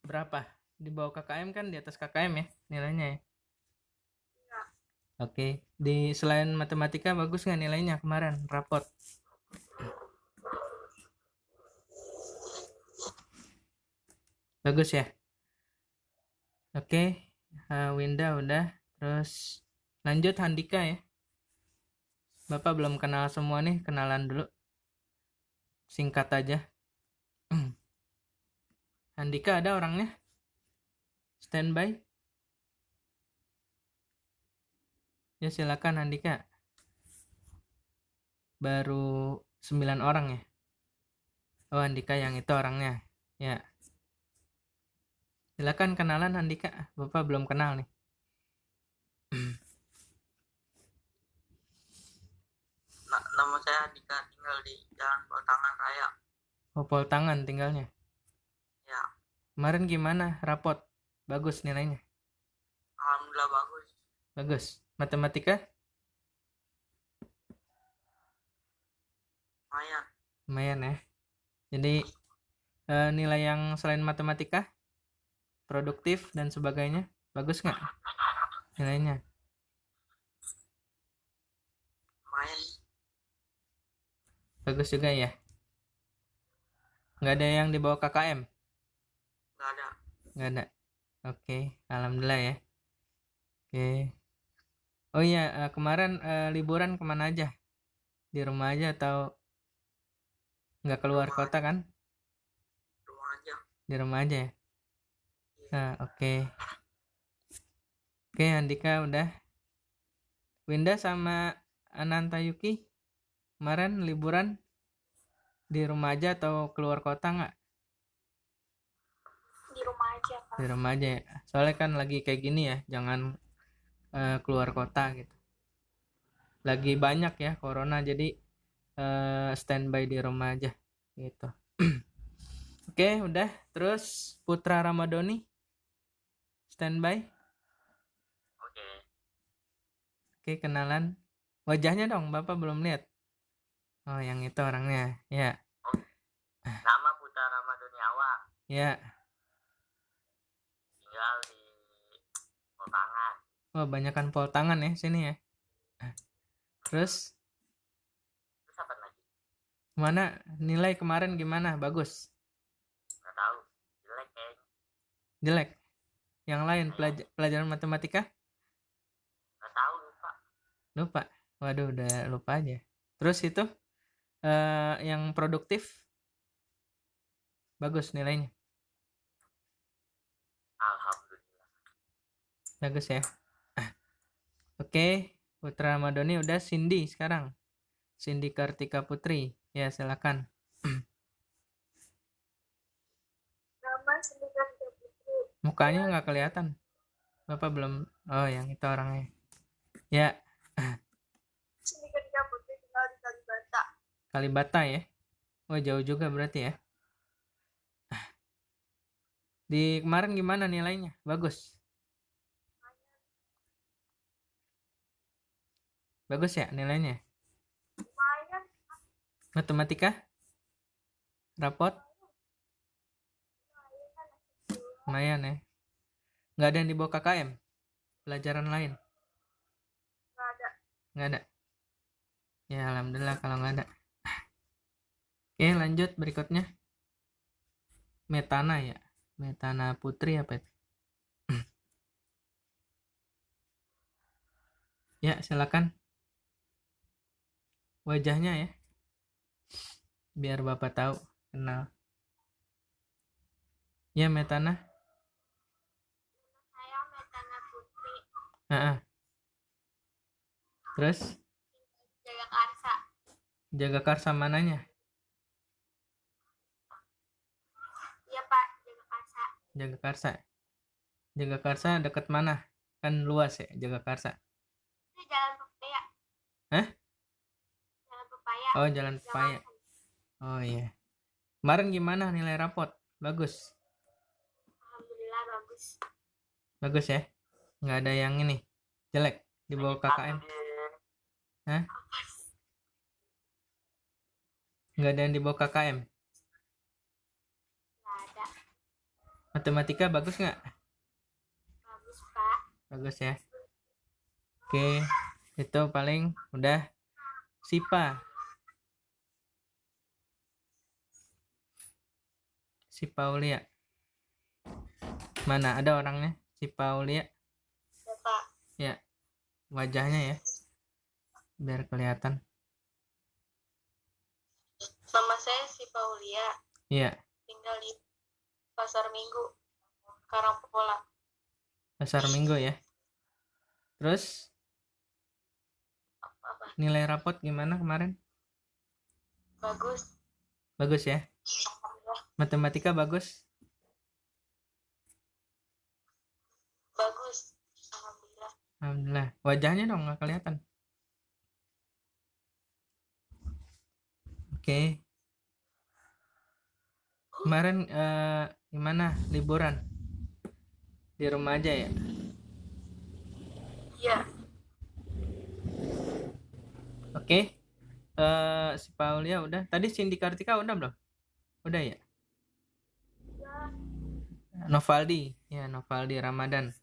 Berapa? Di bawah KKM kan di atas KKM ya nilainya ya? Iya. Oke. Di selain matematika bagus nggak nilainya kemarin rapot? Bagus ya? Oke. Winda udah. Terus lanjut Handika ya. Bapak belum kenal semua nih, kenalan dulu. Singkat aja. Handika ada orangnya? Standby? Ya silakan Handika. Baru 9 orang ya? Oh Handika yang itu orangnya. Ya. Silakan kenalan Handika. Bapak belum kenal nih. Nama saya Dika, tinggal di Jalan Batangan Raya. Popol tangan tinggalnya. Ya, Kemarin gimana rapot? Bagus nilainya? alhamdulillah bagus. Bagus. Matematika? Lumayan. Lumayan ya. Jadi nilai yang selain matematika? Produktif dan sebagainya? Bagus nggak nilainya? Lumayan. Bagus juga ya? Nggak ada yang di bawah KKM? Nggak ada. Nggak ada. Oke, alhamdulillah ya. Oke. Oh iya, kemarin liburan kemana aja? Di rumah aja atau nggak keluar Rumah kota aja. kan? Rumah aja. Di rumah aja ya? Iya. Oke. Oke, Andika udah. Winda sama Ananta Yuki kemarin liburan di rumah aja atau keluar kota nggak? Di rumah aja, Pak. Di rumah aja ya. Soalnya kan lagi kayak gini ya, jangan keluar kota gitu. Lagi banyak ya corona, jadi standby di rumah aja gitu. Oke, udah. Terus Putra Ramadhani standby. Oke. Oke, kenalan. Wajahnya dong, Bapak belum lihat. Oh, yang itu orangnya. Ya, Nama Putra Ramadhaniawa, ya. tinggal di Batangan. Oh, banyakan pol tangan ya sini ya. Terus Terus apa lagi? mana nilai kemarin gimana? Bagus. Nggak tahu. Jelek kayaknya. Jelek. Yang lain Iya. pelajaran matematika? Nggak tahu, lupa. Lupa. Waduh, udah lupa aja. Terus itu yang produktif bagus nilainya. Alhamdulillah. Bagus ya. Oke, Putra Madoni udah. Cindy sekarang. Cindy Kartika Putri. Ya, silakan. Nama Sendirian Putri. Mukanya nggak kelihatan. Bapak belum. Oh, yang itu orangnya. Ya, Sendirian Putri, tinggal di Kalibata. Kalibata ya. Oh, jauh juga berarti ya. Di kemarin gimana nilainya? Bagus. Bagus ya nilainya. Lumayan. Matematika? Rapot? Lumayan ya. Nggak ada yang di bawah KKM? Pelajaran lain? Nggak ada. Nggak ada. Ya, alhamdulillah kalau nggak ada. Oke, lanjut berikutnya. Metana ya. Metana Putri apa itu? Ya, silakan. Wajahnya ya. Biar Bapak tahu, kenal. Ya, Metana. Saya Metana Putri. Heeh. Terus Jagakarsa. Jagakarsa mananya? Iya, Pak. Jagakarsa. Jagakarsa. Jagakarsa dekat mana? Kan luas ya Jagakarsa. Itu Jalan Pepaya. Hah? Jalan Pepaya. Oh, Jalan Pepaya. Oh iya. Kemarin gimana nilai rapot? Bagus. Alhamdulillah bagus. Bagus ya. Nggak ada yang ini jelek di bawah KKM. Hah? Nggak ada yang di bawah KKM. Nggak ada. Matematika bagus nggak? Bagus, Pak. Bagus ya. Oke, itu paling udah. SIPA. Si Paulia. Mana ada orangnya? Si Paulia. Ya, Pak. Ya, wajahnya ya. Biar kelihatan. Nama saya si Paulia, Iya, tinggal di Pasar Minggu, Karangpola. Pasar Minggu ya. Terus Apa? nilai rapot gimana kemarin? Bagus. Bagus ya. Alhamdulillah. Matematika bagus. Bagus. Alhamdulillah. Alhamdulillah. Wajahnya dong nggak kelihatan. Oke. Kemarin gimana liburan? Di rumah aja ya? Iya. Oke. Si Paulia udah. Tadi Cindy Kartika udah belum? Udah ya? Novaldi. Ya, Novaldi Ramadan.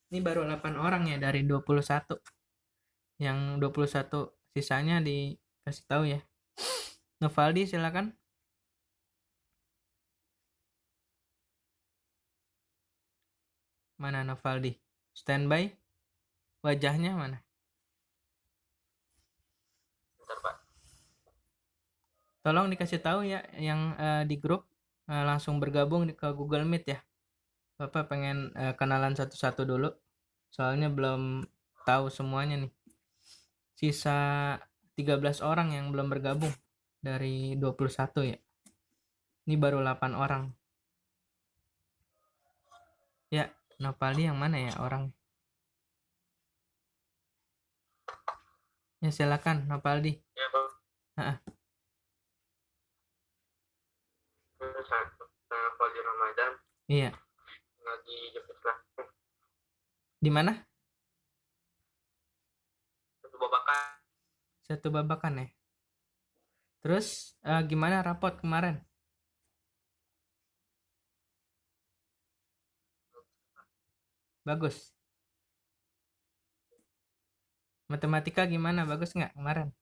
Ini baru 8 orang ya dari 21. Yang 21 sisanya dikasih tahu ya. Novaldi silakan. Mana Novaldi? Standby. Wajahnya mana? Bentar, Pak. Tolong dikasih tahu ya yang di grup langsung bergabung ke Google Meet ya. Bapak pengen kenalan satu-satu dulu. Soalnya belum tahu semuanya nih. Sisa 13 orang yang belum bergabung dari 21 ya. Ini baru 8 orang. Ya, Nopaldi yang mana ya orang? Ya silakan Nopaldi. Ya, Pak. Heeh. Saya Fajri Ramadan Iya. lagi jepit lah. Di mana? Satu babakan. Satu babakan ya. Terus gimana rapot kemarin? Bagus. Matematika gimana? Bagus nggak kemarin?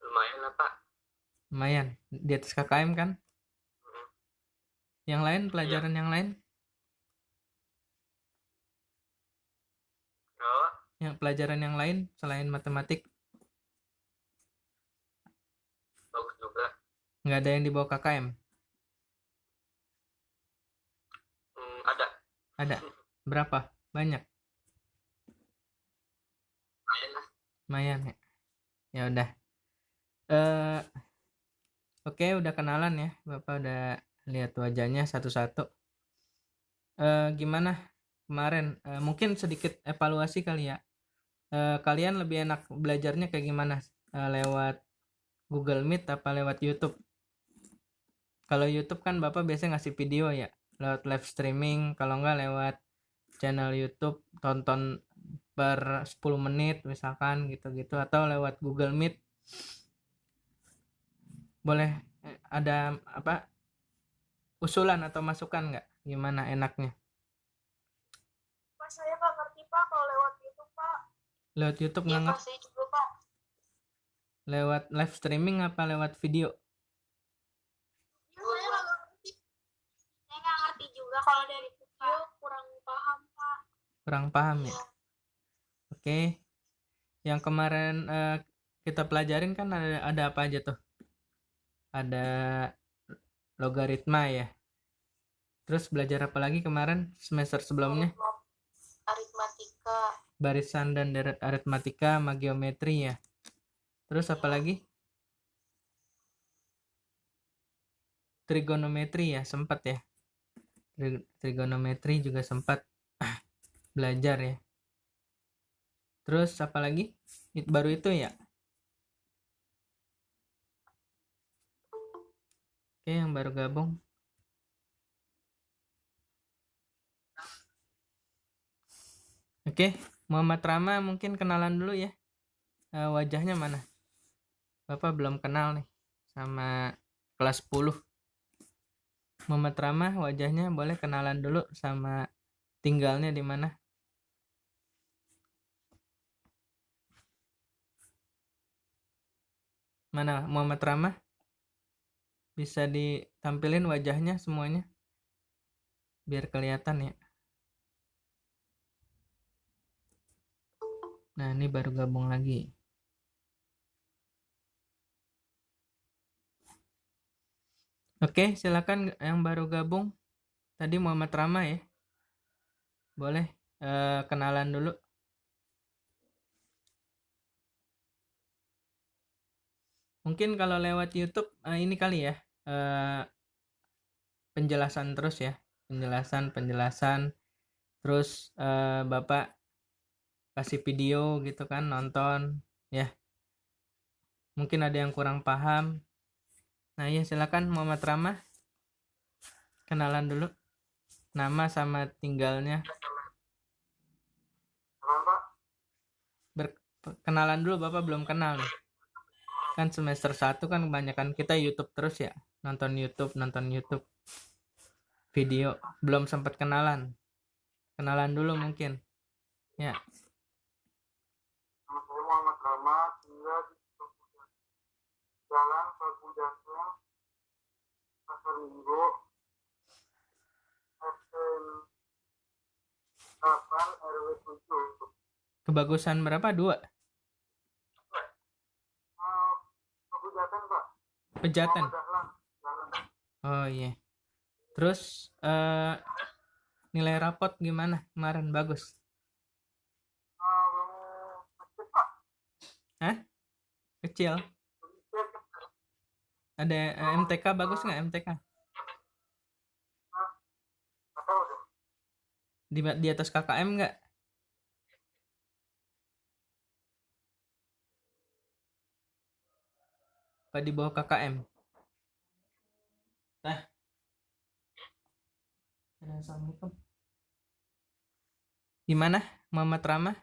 Lumayan lah, Pak. Lumayan. Di atas KKM kan? Yang lain, pelajaran yang lain? Oh, Yang pelajaran yang lain selain matematik? bagus juga. Nggak ada yang di bawah KKM? Ada. Ada. Berapa? Banyak. Lumayan lah. Lumayan ya. Ya udah. Oke, udah kenalan ya. Bapak udah lihat wajahnya satu-satu. Gimana kemarin? Mungkin sedikit evaluasi kali ya. Kalian lebih enak belajarnya kayak gimana? Lewat Google Meet apa lewat YouTube? Kalau YouTube kan Bapak biasanya ngasih video ya, lewat live streaming. Kalau nggak lewat channel YouTube, tonton per 10 menit misalkan gitu-gitu, atau lewat Google Meet. Boleh ada apa usulan atau masukan nggak? Gimana enaknya? Pak, saya nggak ngerti, Pak, kalau lewat YouTube, Pak. Lewat YouTube Iya, nggak Pak, ngerti? saya juga, Pak. Lewat live streaming apa lewat video? Iya, saya nggak ngerti. Saya nggak ngerti juga kalau dari video, kurang paham, Pak. Kurang paham ya? Iya. Oke. Yang kemarin kita pelajarin kan ada apa aja tuh? Ada logaritma ya. Terus belajar apa lagi kemarin semester sebelumnya? Aritmatika. Barisan dan deret aritmatika sama geometri ya. Terus apa lagi? Trigonometri ya, sempat ya. Trigonometri juga sempat belajar ya. Terus apa lagi? Baru itu ya. Oke, yang baru gabung. Oke, Muhammad Rama mungkin kenalan dulu ya. Wajahnya mana? Bapak belum kenal nih sama kelas 10. Muhammad Ramah, wajahnya boleh kenalan dulu sama tinggalnya di mana. Mana Muhammad Ramah? Bisa ditampilin wajahnya semuanya biar kelihatan ya. Nah, ini baru gabung lagi. Oke, silakan yang baru gabung. Tadi Muhammad Ramah ya. Boleh kenalan dulu. Mungkin kalau lewat YouTube ini kali ya. Penjelasan terus ya. Penjelasan. Terus Bapak kasih video gitu kan, nonton ya. Mungkin ada yang kurang paham. Nah, ya silakan Muhammad Ramah. Kenalan dulu. Nama sama tinggalnya. Kenalan dulu, Bapak belum kenal nih. Kan semester 1 kan kebanyakan kita YouTube terus ya. Nonton YouTube. Video. Belum sempat kenalan. Kenalan dulu mungkin. Ya. Nama saya Muhammad Rama, tinggal di Jalan Pagudasnya, Pasar Minggu, RT 8 RW 7. Kebagusan berapa? 2? Pagudatan, Pak. Pejaten. Dahlan, Jalan. Oh iya. Terus nilai rapot gimana kemarin? Bagus? Kecil, Pak. Hah? Kecil? Ada MTK bagus nggak MTK? Nggak tahu deh. Di atas KKM nggak? Apa di bawah KKM? Assalamualaikum. Gimana Muhammad Ramah?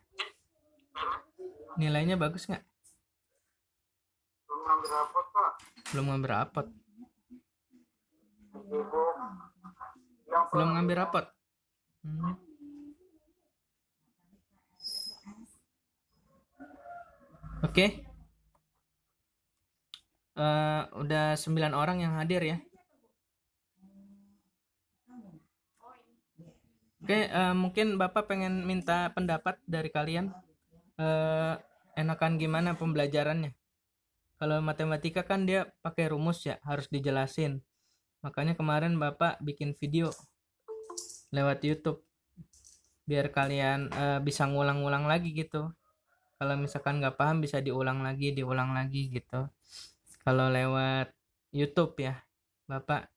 Nilainya bagus nggak? Belum ngambil rapot, Pak. Belum ngambil rapot. Ibu yang Belum ngambil rapot. Oke. Udah 9 orang yang hadir ya. Oke, mungkin Bapak pengen minta pendapat dari kalian. Enakan gimana pembelajarannya? Kalau matematika kan dia pakai rumus ya, harus dijelasin. Makanya kemarin Bapak bikin video lewat YouTube biar kalian bisa ngulang-ngulang lagi gitu. Kalau misalkan nggak paham bisa diulang lagi gitu. Kalau lewat YouTube ya, Bapak.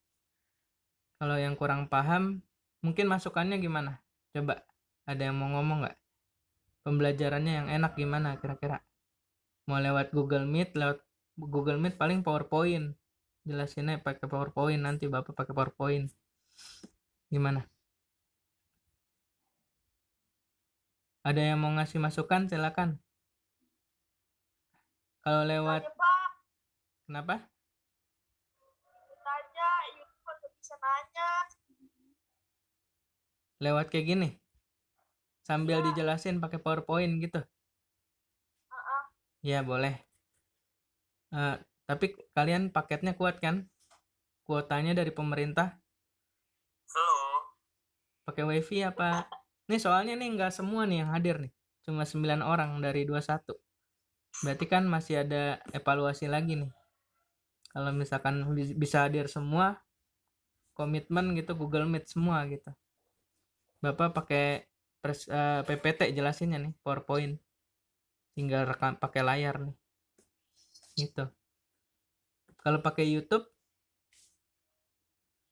Kalau yang kurang paham, mungkin masukannya gimana? Coba, ada yang mau ngomong nggak? Pembelajarannya yang enak gimana kira-kira? Mau lewat Google Meet paling PowerPoint. Jelasinnya pakai PowerPoint, nanti Bapak pakai PowerPoint. Gimana? Ada yang mau ngasih masukan, silakan. Kalau lewat Nanya, Pak. Kenapa? Tanya, YouTube nggak bisa nanya. Lewat kayak gini. Sambil dijelasin pakai PowerPoint gitu. Ya, boleh. Tapi kalian paketnya kuat kan? Kuotanya dari pemerintah? Slow. Pakai WiFi apa? Nih soalnya nih nggak semua nih yang hadir nih. Cuma 9 orang dari 21. Berarti kan masih ada evaluasi lagi nih. Kalau misalkan bisa hadir semua, komitmen gitu Google Meet semua gitu. Bapak pakai PPT jelasinnya nih, PowerPoint. Tinggal rekam pakai layar nih. Gitu. Kalau pakai YouTube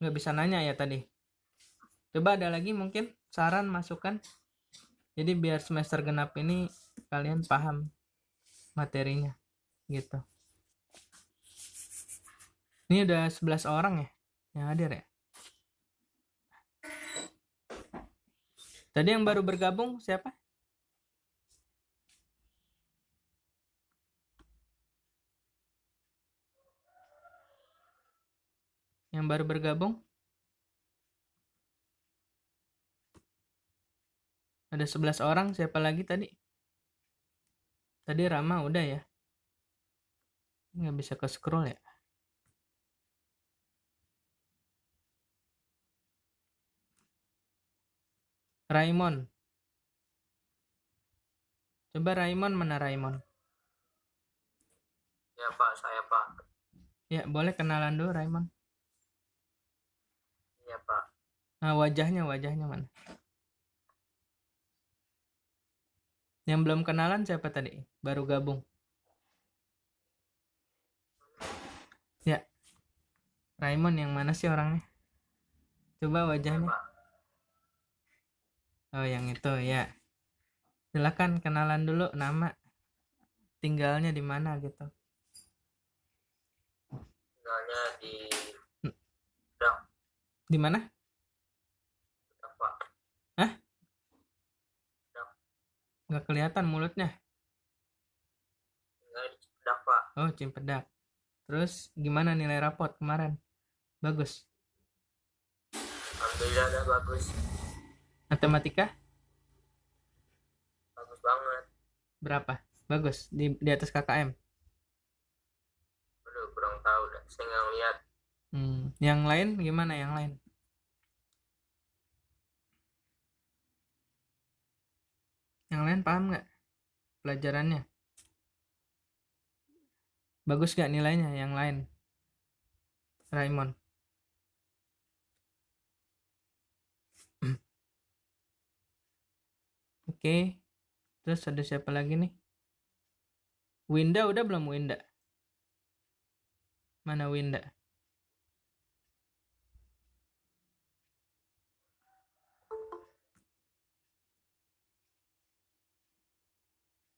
nggak bisa nanya ya tadi. Coba ada lagi mungkin saran masukan. Jadi biar semester genap ini kalian paham materinya gitu. Ini udah 11 orang ya yang hadir ya. Tadi yang baru bergabung siapa? Yang baru bergabung? Ada 11 orang, siapa lagi tadi? Tadi Rama udah ya? Nggak bisa ke scroll ya? Raimon. Coba Raimon, mana Raimon? Ya Pak, saya Pak. Ya, boleh kenalan dulu Raimon. Iya Pak. Nah, wajahnya mana? Yang belum kenalan siapa tadi? Baru gabung. Ya, Raimon yang mana sih orangnya? Coba Iya wajahnya. Pak. Oh, yang itu ya. Silakan kenalan dulu nama, tinggalnya di mana gitu. Tinggalnya di Hmm, Dak, Di mana? Dak Pak. Hah? Dak, Nggak kelihatan mulutnya. tinggalnya di Dak Pak. Oh, Cimpedak. Terus gimana nilai rapot kemarin? Bagus. Alhamdulillah udah bagus. Matematika Bagus banget. berapa? Bagus di atas KKM. Aduh, kurang tahu dah. Saya nggak ngeliat. Yang lain gimana yang lain? Yang lain paham nggak pelajarannya? Bagus nggak nilainya yang lain? Raimon. Oke. Terus ada siapa lagi nih? Winda udah belum Winda? Mana Winda?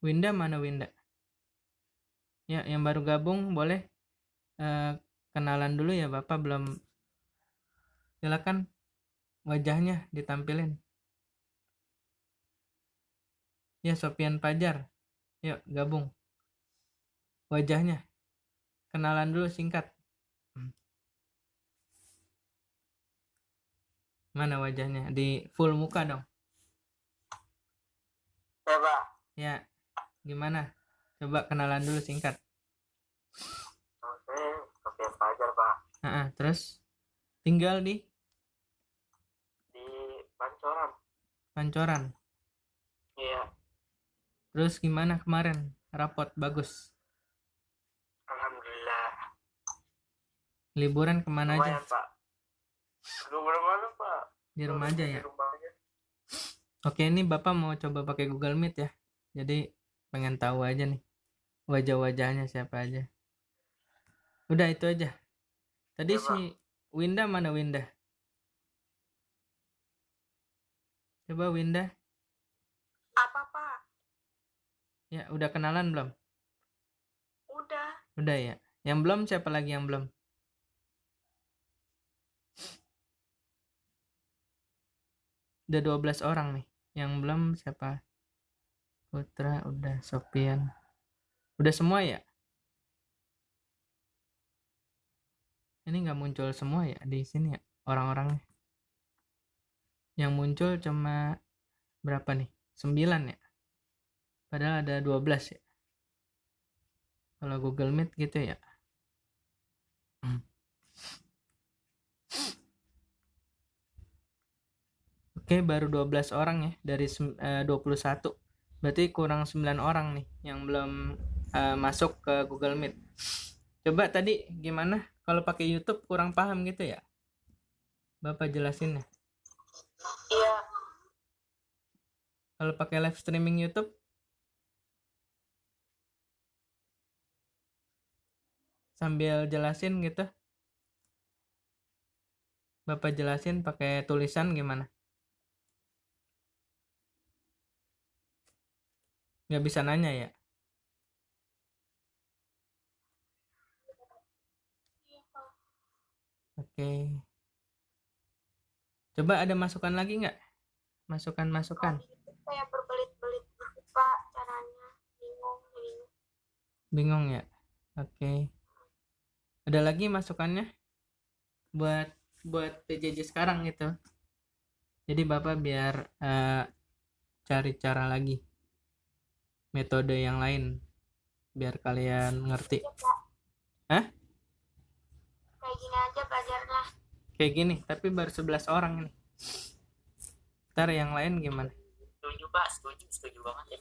Winda mana Winda? Ya, yang baru gabung boleh kenalan dulu ya, Bapak belum. Silakan wajahnya ditampilin. Ya, Sofian Fajar. Yuk, gabung. Wajahnya. Kenalan dulu singkat. Mana wajahnya? Di full muka dong. Ya Pak. Ya, gimana? Coba kenalan dulu singkat. Nama saya Sofian Fajar Pak. Terus tinggal di Pancoran. Pancoran. Iya. Terus gimana kemarin? Rapot bagus. Alhamdulillah. Liburan kemana aja? Lumayan Pak. Belum mana Pak. Di rumah aja ya. Di rumah aja. Oke, ini Bapak mau coba pakai Google Meet ya. Jadi pengen tahu aja nih wajah-wajahnya siapa aja. Udah itu aja. Tadi Ya, Pak. si Winda mana Winda? Coba Winda. Apa, Pak? Ya, udah kenalan belum? Udah. Udah ya. Yang belum siapa lagi yang belum? Udah 12 orang nih. Yang belum siapa? Putra, udah. Sofian. Udah semua ya? Ini nggak muncul semua ya di sini ya orang-orangnya. Yang muncul cuma berapa nih? 9 ya? Padahal ada 12 ya. Kalau Google Meet gitu ya. Oke, baru 12 orang ya dari 21. Berarti kurang 9 orang nih yang belum masuk ke Google Meet. Coba tadi gimana kalau pakai YouTube kurang paham gitu ya? Bapak jelasin ya. Iya. Kalau pakai live streaming YouTube sambil jelasin gitu. Bapak jelasin pakai tulisan gimana? Nggak bisa nanya ya? Iya, Pak. Oke. Coba ada masukan lagi nggak? Masukan-masukan. Kayak berbelit-belit gitu, Pak, caranya. Bingung. Bingung ya? Oke. Ada lagi masukannya buat PJJ sekarang gitu. Jadi Bapak biar cari cara lagi, metode yang lain biar kalian ngerti. Hah? Kayak gini aja belajarnya. Kayak gini, tapi baru 11 orang ini. Ntar yang lain gimana? Setuju Pak, setuju banget ya.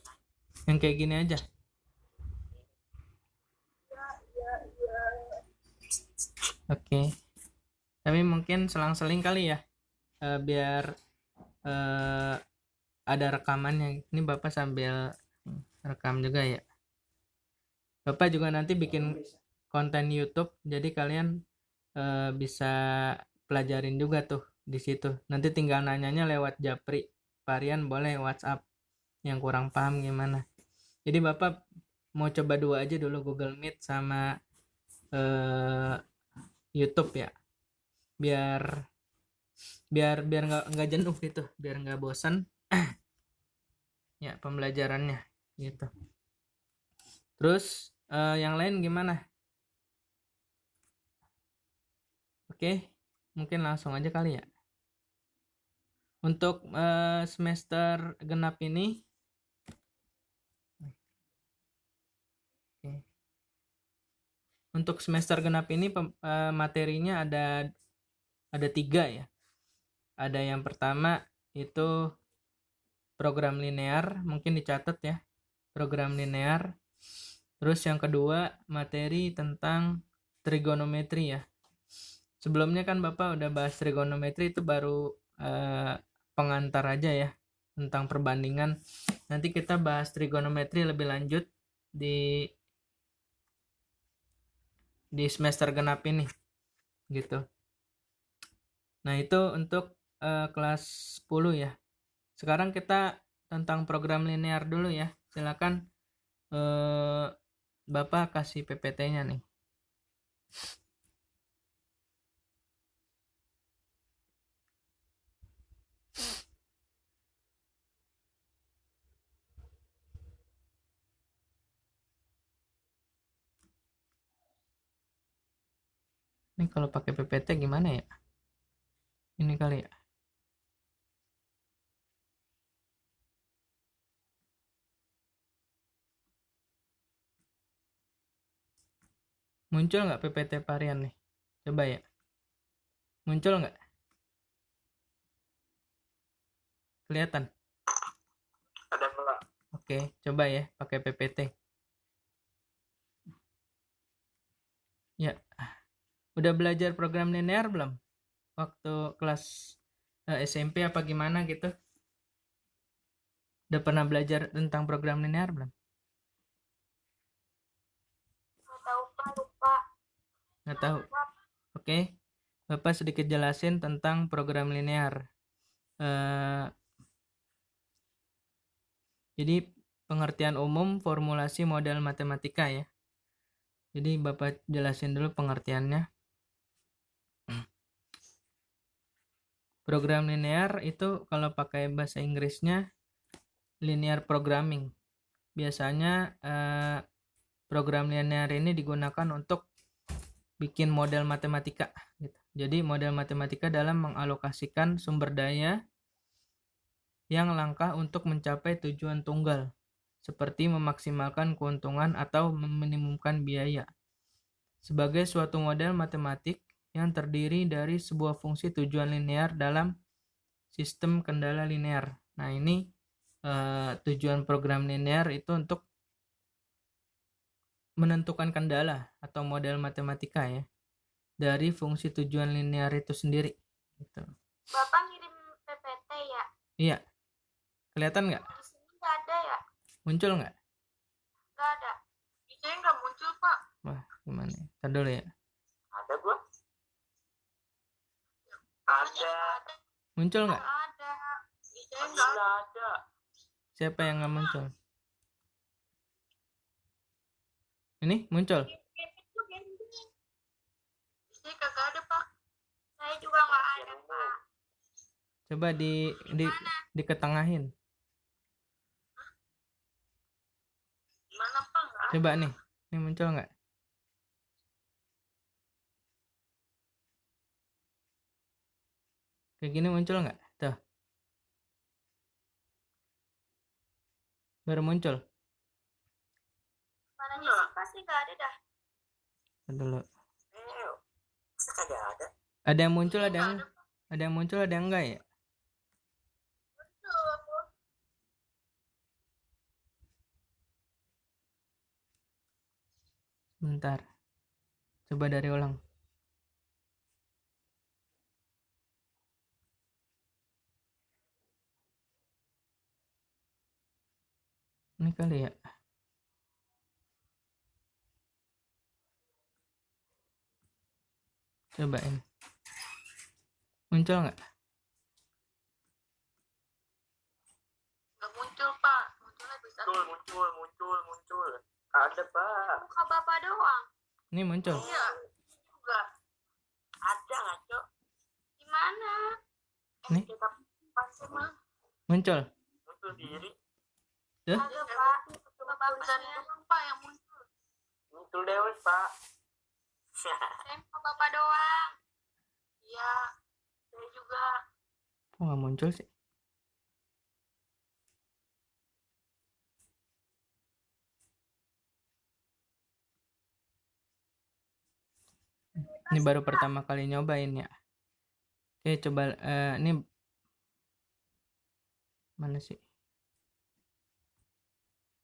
Yang kayak gini aja. Oke. Tapi mungkin selang-seling kali ya, biar ada rekamannya. Ini Bapak sambil rekam juga ya. Bapak juga nanti bikin konten YouTube, jadi kalian bisa pelajarin juga tuh di situ. Nanti tinggal nanyanya lewat Japri. Varian boleh WhatsApp yang kurang paham gimana. Jadi Bapak mau coba dua aja dulu, Google Meet sama YouTube ya. Biar nggak jenuh gitu, biar nggak bosan ya pembelajarannya gitu. Terus yang lain gimana? Oke, mungkin langsung aja kali ya. Untuk semester genap ini, oke. Untuk semester genap ini materinya ada 3 ya. Ada yang pertama itu program linear, mungkin dicatat ya, program linear. Terus yang kedua materi tentang trigonometri ya. Sebelumnya kan Bapak udah bahas trigonometri, itu baru pengantar aja ya tentang perbandingan. Nanti kita bahas trigonometri lebih lanjut di semester genap ini gitu. Nah, itu untuk kelas 10 ya. Sekarang kita tentang program linear dulu ya. Silakan Bapak kasih PPT-nya nih. Ini kalau pakai PPT gimana ya? Ini kali ya. Muncul nggak PPT varian nih? Coba ya. Muncul nggak? Kelihatan? Ada Pak. Oke, coba ya pakai PPT. Ya. Udah belajar program linear belum? Waktu kelas SMP apa gimana gitu? Udah pernah belajar tentang program linear belum? Nggak tahu Pak, lupa. Nggak tahu. Oke. Bapak sedikit jelasin tentang program linear. Jadi pengertian umum formulasi model matematika ya. Jadi Bapak jelasin dulu pengertiannya. Program linear itu kalau pakai bahasa Inggrisnya linear programming. Biasanya program linear ini digunakan untuk bikin model matematika gitu. Jadi model matematika dalam mengalokasikan sumber daya yang langka untuk mencapai tujuan tunggal, seperti memaksimalkan keuntungan atau meminimumkan biaya. Sebagai suatu model matematik yang terdiri dari sebuah fungsi tujuan linear dalam sistem kendala linear. Nah, ini tujuan program linear itu untuk menentukan kendala atau model matematika ya dari fungsi tujuan linear itu sendiri gitu. Bapak ngirim PPT ya? Iya, kelihatan nggak? Di sini nggak ada ya? Muncul nggak? Nggak ada. Di sini nggak muncul Pak. Wah, gimana ya? Ntar dulu ya. Ada gua. Ada. Muncul nggak? Nggak ada. Di sini nggak Nggak ada. ada. Siapa yang nggak muncul? Ini muncul. Di sini kagak ada Pak. Saya juga nggak ada Pak. Coba diketengahin. Gimana Pak? Nggak ada. Coba nih. Ini muncul nggak? Kayak gini muncul nggak? Tuh. Baru muncul. Mana Enggak. Jessica sih nggak ada dah. Dulu. Masa kagak ada? Ada yang muncul, ada Nggak yang muncul, ada yang enggak ya? Tuh. Bentar. Coba dari ulang. Ini kali ya. Cobain. Muncul nggak? Nggak muncul Pak. Munculnya bisa. Muncul. Ada, Pak. Muka Bapak doang. Ini muncul. Iya. Juga. Ada nggak, Cok? Di mana? Nih. Kita pasti mah. Muncul. Muncul diri. Tuh. Ada Pak. Muka Bapaknya doang Pak yang muncul. Muncul dewek, Pak. Saya muka Bapak doang. Iya. Saya juga. Kok nggak muncul sih? Ini baru pertama kali nyobain ya. Oke, coba ini mana sih?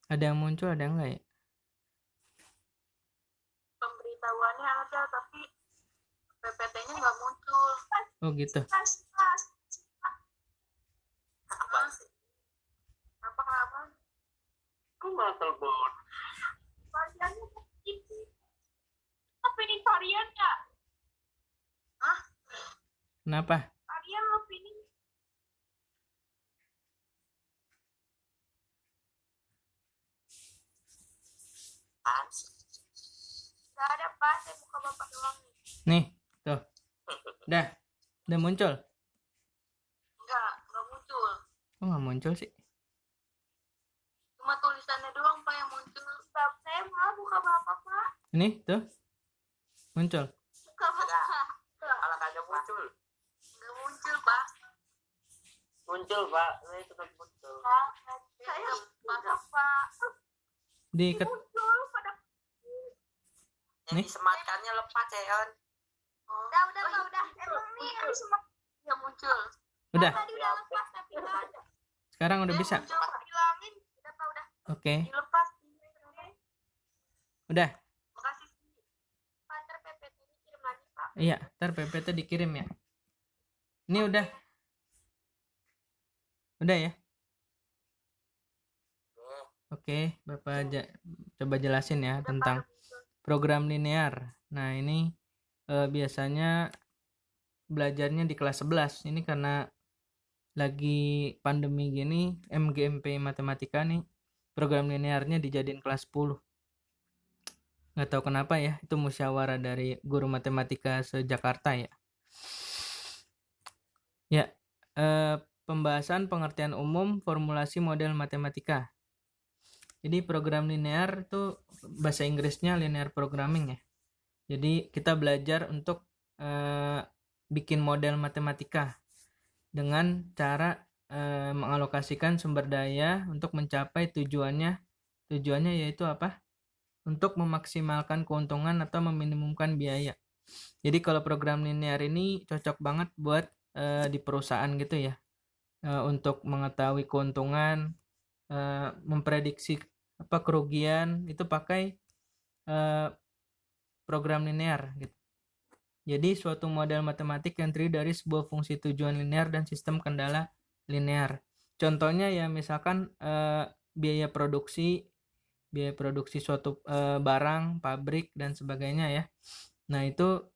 Ada yang muncul, ada yang enggak ya? Pemberitahuannya ada tapi PPT-nya nggak muncul. Oh gitu. Apa sih? Kenapa? Kok malah telepon? Variannya itu. Apa ini varian ya? Kenapa? Varian lo ini. Gak ada Pak, saya buka Bapak doang nih. Nih, tuh. Udah muncul. Nggak muncul. Kok nggak muncul sih? Cuma tulisannya doang Pak yang muncul. Saya mau buka Bapak Pak. Ini tuh. Muncul. Buka Bapak. Kalau kagak muncul. Nggak muncul Pak. Muncul, Pak. Ini tetap muncul. Saya buka Pak. Diikat. Muncul pada. Nih. Yang disematkannya lepas, Ceon. Udah Pak, udah. Emang nih harus ya muncul. Udah. Tadi udah lepas tapi nggak ada. Sekarang udah bisa. Muncul Pak, bilangin. Udah Pak, udah. Oke. Dilepas. Udah. Makasih. Pak, ntar PPT ini kirim lagi Pak. Iya, ntar PPT dikirim ya. Ini udah. Udah ya. Oke, Bapak coba jelasin ya tentang program linear. Nah, ini biasanya belajarnya di kelas 11. Ini karena lagi pandemi gini, MGMP matematika nih, program linearnya dijadiin kelas 10. Nggak tahu kenapa ya, itu musyawarah dari guru matematika se-Jakarta ya. Ya, pembahasan pengertian umum formulasi model matematika. Jadi program linear itu bahasa Inggrisnya linear programming ya. Jadi kita belajar untuk bikin model matematika dengan cara mengalokasikan sumber daya untuk mencapai tujuannya. Tujuannya yaitu apa? Untuk memaksimalkan keuntungan atau meminimumkan biaya. Jadi kalau program linear ini cocok banget buat di perusahaan gitu ya. Untuk mengetahui keuntungan, memprediksi apa kerugian itu pakai program linear gitu. Jadi suatu model matematik yang terdiri dari sebuah fungsi tujuan linear dan sistem kendala linear. Contohnya ya misalkan biaya produksi suatu barang, pabrik dan sebagainya ya. Nah, itu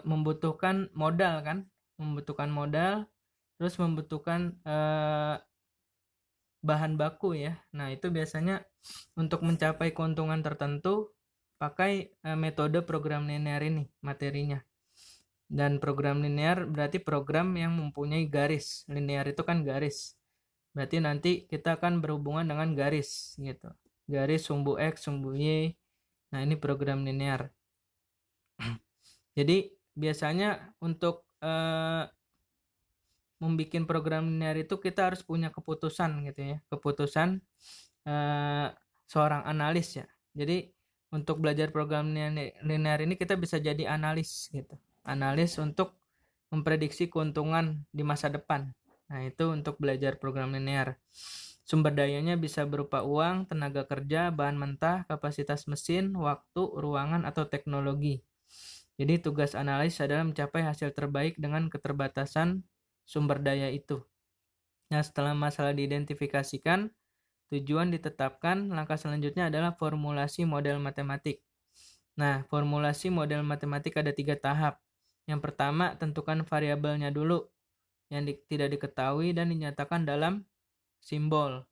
membutuhkan modal kan? Membutuhkan modal, terus membutuhkan bahan baku ya. Nah, itu biasanya untuk mencapai keuntungan tertentu pakai metode program linear ini materinya. Dan program linear berarti program yang mempunyai garis. Linear itu kan garis. Berarti nanti kita akan berhubungan dengan garis gitu. Garis sumbu X, sumbu Y. Nah, ini program linear. Jadi biasanya untuk membuat program linear itu kita harus punya keputusan gitu ya. Keputusan seorang analis ya. Jadi untuk belajar program linear ini kita bisa jadi analis gitu. Analis untuk memprediksi keuntungan di masa depan. Nah, itu untuk belajar program linear. Sumber dayanya bisa berupa uang, tenaga kerja, bahan mentah, kapasitas mesin, waktu, ruangan, atau teknologi. Jadi tugas analis adalah mencapai hasil terbaik dengan keterbatasan sumber daya itu. Nah, setelah masalah diidentifikasikan, tujuan ditetapkan, langkah selanjutnya adalah formulasi model matematik. Nah, formulasi model matematik ada 3 tahap. Yang pertama, tentukan variabelnya dulu yang tidak diketahui dan dinyatakan dalam simbol.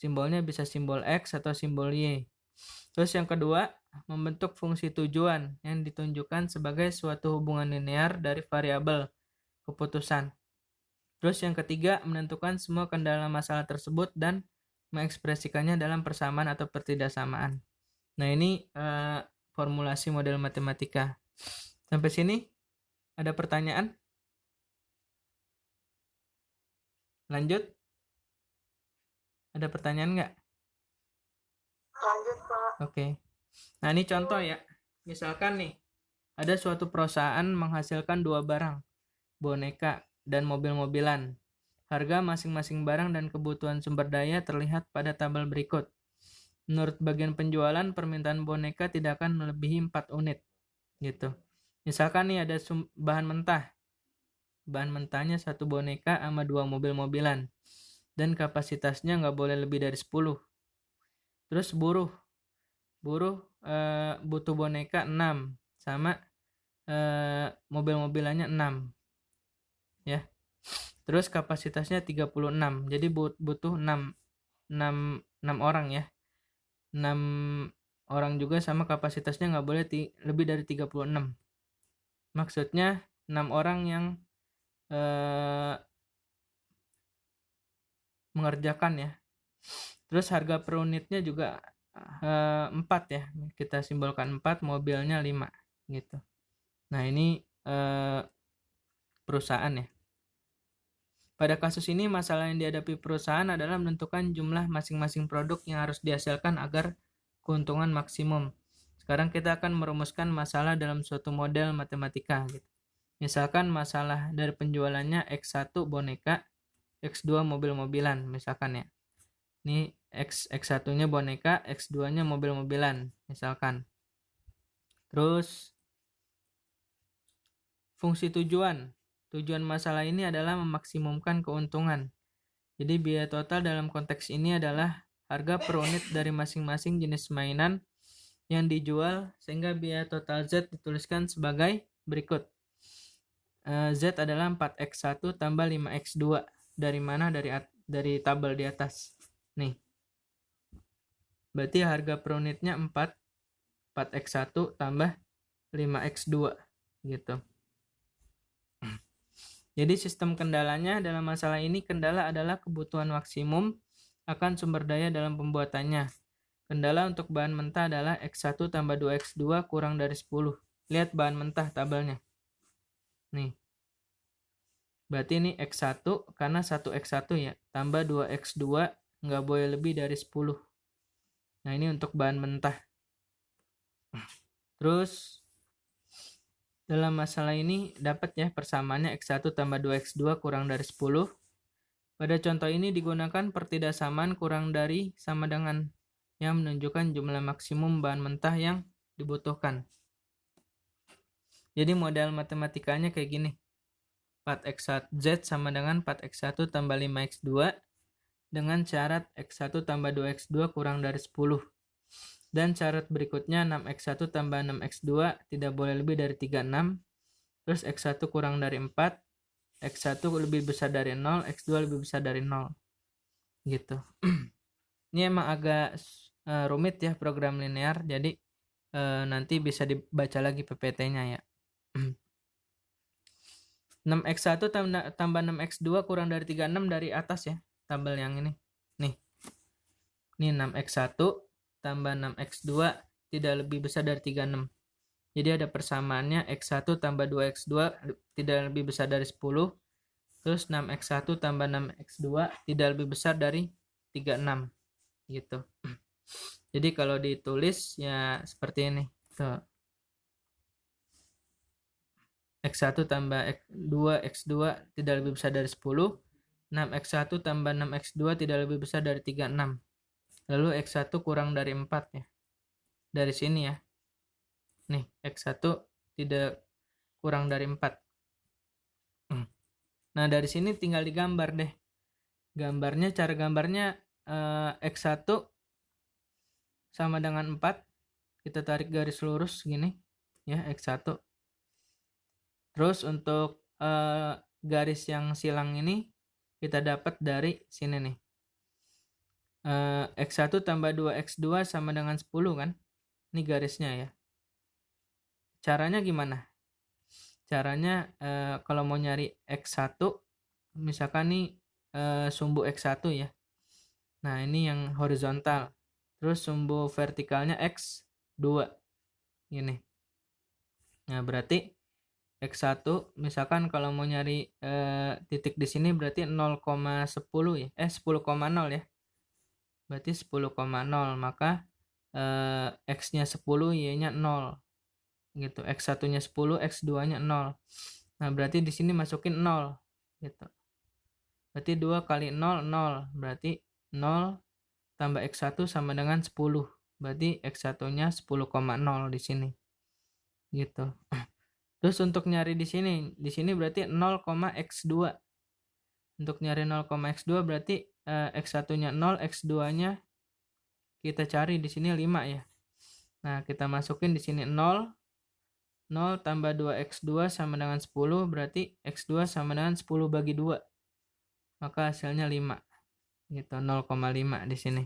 Simbolnya bisa simbol X atau simbol Y. Terus yang kedua, membentuk fungsi tujuan yang ditunjukkan sebagai suatu hubungan linear dari variabel keputusan. Terus yang ketiga, menentukan semua kendala masalah tersebut dan mengekspresikannya dalam persamaan atau pertidaksamaan. Nah, ini formulasi model matematika. Sampai sini ada pertanyaan? Lanjut? Ada pertanyaan nggak? Lanjut, Pak. Oke. Nah, ini contoh ya. Misalkan nih, ada suatu perusahaan menghasilkan 2 barang, boneka dan mobil-mobilan. Harga masing-masing barang dan kebutuhan sumber daya terlihat pada tabel berikut. Menurut bagian penjualan, permintaan boneka tidak akan melebihi 4 unit. Gitu. Misalkan nih ada bahan mentah. Bahan mentahnya 1 boneka sama 2 mobil-mobilan. Dan kapasitasnya nggak boleh lebih dari 10. Terus buruh butuh boneka 6 sama mobil-mobilannya 6 ya. Terus kapasitasnya 36. Jadi butuh 6 orang ya. 6 orang juga sama kapasitasnya nggak boleh lebih dari 36. Maksudnya 6 orang yang mengerjakan ya. Terus harga per unitnya juga 4 ya. Kita simbolkan 4, mobilnya 5 gitu. Nah, ini perusahaan ya. Pada kasus ini masalah yang dihadapi perusahaan adalah menentukan jumlah masing-masing produk yang harus dihasilkan agar keuntungan maksimum. Sekarang kita akan merumuskan masalah dalam suatu model matematika gitu. Misalkan masalah dari penjualannya X1 boneka, X2 mobil-mobilan misalkan ya. Ini X1-nya boneka, X2-nya mobil-mobilan misalkan. Terus fungsi tujuan. Tujuan masalah ini adalah memaksimumkan keuntungan. Jadi biaya total dalam konteks ini adalah harga per unit dari masing-masing jenis mainan yang dijual, sehingga biaya total Z dituliskan sebagai berikut. Z adalah 4X1 tambah 5X2. Dari mana? Dari tabel di atas. Nih. Berarti harga per unitnya 4X1 tambah 5X2 gitu. Jadi sistem kendalanya dalam masalah ini, kendala adalah kebutuhan maksimum akan sumber daya dalam pembuatannya. Kendala untuk bahan mentah adalah X1 tambah 2X2 kurang dari 10. Lihat bahan mentah tabelnya. Nih. Berarti ini X1 karena 1X1 ya. Tambah 2X2 nggak boleh lebih dari 10. Nah, ini untuk bahan mentah. Terus dalam masalah ini dapat ya persamaannya X1 tambah 2X2 kurang dari 10. Pada contoh ini digunakan pertidaksamaan kurang dari sama dengan yang menunjukkan jumlah maksimum bahan mentah yang dibutuhkan. Jadi model matematikanya kayak gini. 4X1 Z sama dengan 4X1 tambah 5X2 dengan syarat X1 tambah 2X2 kurang dari 10. Dan syarat berikutnya 6X1 tambah 6X2 tidak boleh lebih dari 36. Terus X1 kurang dari 4. X1 lebih besar dari 0. X2 lebih besar dari 0. Gitu. Ini emang agak rumit ya program linear. Jadi nanti bisa dibaca lagi PPT-nya ya. 6X1 tambah 6X2 kurang dari 36 dari atas ya. Tabel yang ini. Nih. Ini 6X1 tambah 6X2 tidak lebih besar dari 36. Jadi ada persamaannya X1 tambah 2X2 tidak lebih besar dari 10. Terus 6X1 tambah 6X2 tidak lebih besar dari 36. gitu. Jadi kalau ditulis ya seperti ini. Tuh. X1 tambah X2 X2 tidak lebih besar dari 10. 6X1 tambah 6X2 tidak lebih besar dari 36. Lalu X1 kurang dari 4 ya. Dari sini ya. Nih, X1 tidak kurang dari 4. Nah, dari sini tinggal digambar deh. Cara gambarnya X1 sama dengan 4. Kita tarik garis lurus gini ya, X1. Terus untuk garis yang silang ini kita dapat dari sini nih. X1 tambah 2X2 sama dengan 10 kan? Ini garisnya ya. Caranya gimana? Caranya kalau mau nyari X1, misalkan nih sumbu X1 ya. Nah, ini yang horizontal. Terus sumbu vertikalnya X2. Gini. Nah, berarti X1 misalkan kalau mau nyari titik di sini berarti 0,10 ya. 10,0 ya. Berarti 10,0, maka X-nya 10, Y-nya 0. Gitu. X1-nya 10, X2-nya 0. Nah, berarti di sini masukin 0 gitu. Berarti 2 kali 0 0. Berarti 0 tambah X1 sama dengan 10. Berarti X1-nya 10,0 di sini. Gitu. Terus untuk nyari di sini berarti 0,x2. Untuk nyari 0,x2 berarti x1-nya 0, x2-nya kita cari di sini 5 ya. Nah, kita masukin di sini 0. 0 tambah 2x2 sama dengan 10, berarti x2 sama dengan 10 bagi 2. Maka hasilnya 5. Gitu, 0,5 di sini.